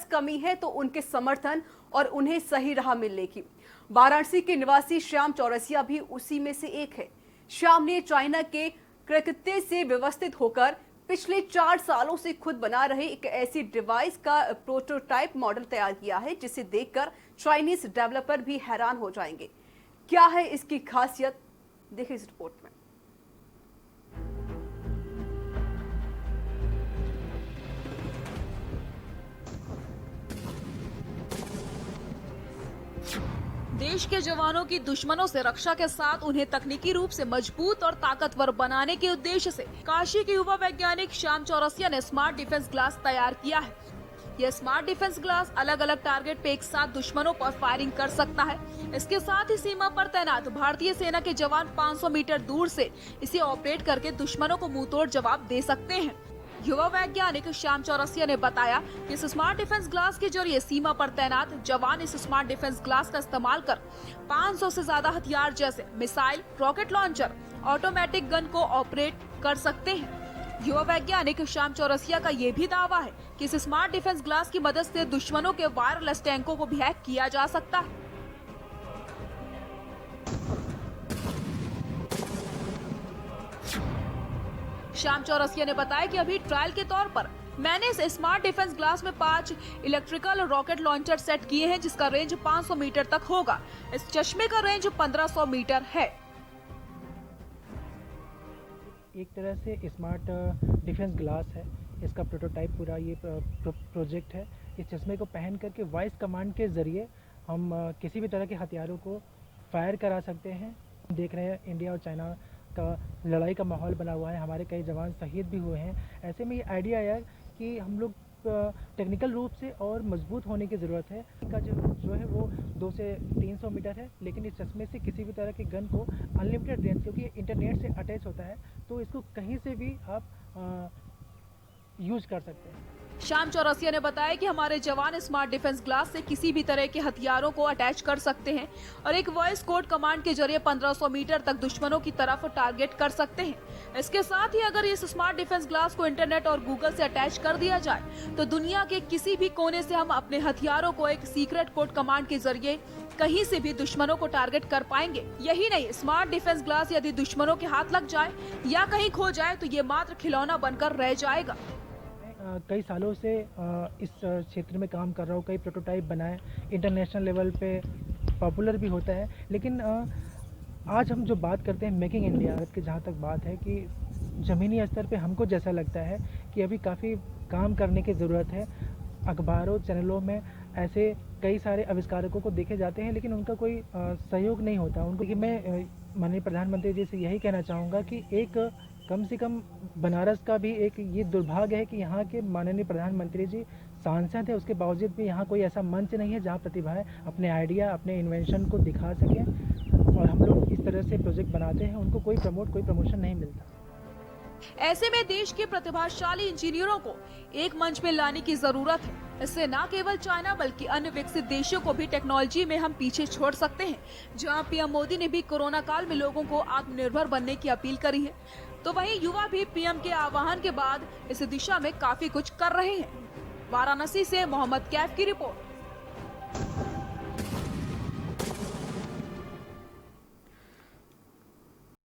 कमी है तो उनके समर्थन और उन्हें सही राह मिलने की। वाराणसी के निवासी श्याम चौरसिया भी उसी में से एक है। श्याम ने चाइना के कलकत्ते से व्यवस्थित होकर पिछले 4 सालों से खुद बना रहे एक ऐसी डिवाइस का प्रोटोटाइप मॉडल तैयार किया है जिसे देखकर चाइनीज डेवलपर भी हैरान हो जाएंगे। क्या है इसकी खासियत, देखिए इस रिपोर्ट में। देश के जवानों की दुश्मनों से रक्षा के साथ उन्हें तकनीकी रूप से मजबूत और ताकतवर बनाने के उद्देश्य से काशी के युवा वैज्ञानिक श्याम चौरसिया ने स्मार्ट डिफेंस ग्लास तैयार किया है। यह स्मार्ट डिफेंस ग्लास अलग अलग टारगेट पे एक साथ दुश्मनों पर फायरिंग कर सकता है। इसके साथ ही सीमा पर तैनात भारतीय सेना के जवान 500 मीटर दूर से इसे ऑपरेट करके दुश्मनों को मुंहतोड़ जवाब दे सकते हैं। युवा वैज्ञानिक श्याम चौरसिया ने बताया कि इस स्मार्ट डिफेंस ग्लास के जरिए सीमा पर तैनात जवान इस स्मार्ट डिफेंस ग्लास का इस्तेमाल कर 500 से ज्यादा हथियार जैसे missile, rocket launcher, automatic gun को ऑपरेट कर सकते हैं। युवा वैज्ञानिक श्याम चौरसिया का ये भी दावा है कि इस स्मार्ट डिफेंस ग्लास की मदद से दुश्मनों के वायरलेस टैंकों को भी हैक किया जा सकता है। श्याम चौरसिया ने बताया कि अभी ट्रायल के तौर पर मैंने इस स्मार्ट डिफेंस ग्लास में 5 इलेक्ट्रिकल रॉकेट लॉन्चर सेट किए हैं जिसका रेंज 500 मीटर तक होगा। इस चश्मे का रेंज 1500 मीटर है। एक तरह से स्मार्ट डिफेंस ग्लास है, इसका प्रोटोटाइप पूरा ये प्रोजेक्ट है। इस चश्मे को पहन करके वॉइस कमांड के ज़रिए हम किसी भी तरह के हथियारों को फायर करा सकते हैं। देख रहे हैं इंडिया और चाइना का लड़ाई का माहौल बना हुआ है, हमारे कई जवान शहीद भी हुए हैं। ऐसे में ये आइडिया है कि हम लोग टेक्निकल रूप से और मजबूत होने की ज़रूरत है। का जो है वो 200 से 300 मीटर है, लेकिन इस चश्मे से किसी भी तरह के गन को अनलिमिटेड रेंज, क्योंकि इंटरनेट से अटैच होता है तो इसको कहीं से भी आप यूज कर सकते हैं। श्याम चौरसिया ने बताया कि हमारे जवान स्मार्ट डिफेंस ग्लास से किसी भी तरह के हथियारों को अटैच कर सकते हैं और एक वॉइस कोड कमांड के जरिए 1500 मीटर तक दुश्मनों की तरफ टारगेट कर सकते हैं। इसके साथ ही अगर इस स्मार्ट डिफेंस ग्लास को इंटरनेट और गूगल से अटैच कर दिया जाए तो दुनिया के किसी भी कोने से हम अपने हथियारों को एक सीक्रेट कोड कमांड के जरिए कहीं से भी दुश्मनों को टारगेट कर पाएंगे। यही नहीं, स्मार्ट डिफेंस ग्लास यदि दुश्मनों के हाथ लग जाए या कहीं खो जाए तो ये मात्र खिलौना बनकर रह जाएगा। कई सालों से इस क्षेत्र में काम कर रहा हूँ, कई प्रोटोटाइप बनाए, इंटरनेशनल लेवल पे पॉपुलर भी होता है। लेकिन आज हम जो बात करते हैं मेकिंग इंडिया की, जहाँ तक बात है कि ज़मीनी स्तर पे हमको जैसा लगता है कि अभी काफ़ी काम करने की ज़रूरत है। अखबारों, चैनलों में ऐसे कई सारे आविष्कारकों को देखे जाते हैं लेकिन उनका कोई सहयोग नहीं होता उनको। कि मैं माननीय प्रधानमंत्री जी से यही कहना चाहूँगा कि एक कम से कम बनारस का भी एक ये दुर्भाग्य है कि यहाँ के माननीय प्रधानमंत्री जी सांसद है, उसके बावजूद भी यहाँ कोई ऐसा मंच नहीं है जहाँ प्रतिभाएं अपने आइडिया, अपने इन्वेंशन को दिखा सकें। और हम लोग इस तरह से प्रोजेक्ट बनाते हैं, उनको कोई प्रमोशन नहीं मिलता। ऐसे में देश के प्रतिभाशाली इंजीनियरों को एक मंच में लाने की जरूरत है। इससे न केवल चाइना बल्कि अन्य विकसित देशों को भी टेक्नोलॉजी में हम पीछे छोड़ सकते हैं। जहां पीएम मोदी ने भी कोरोना काल में लोगों को आत्मनिर्भर बनने की अपील करी है, तो वहीं युवा भी पीएम के आह्वान के बाद इस दिशा में काफी कुछ कर रहे हैं। वाराणसी से मोहम्मद कैफ की रिपोर्ट।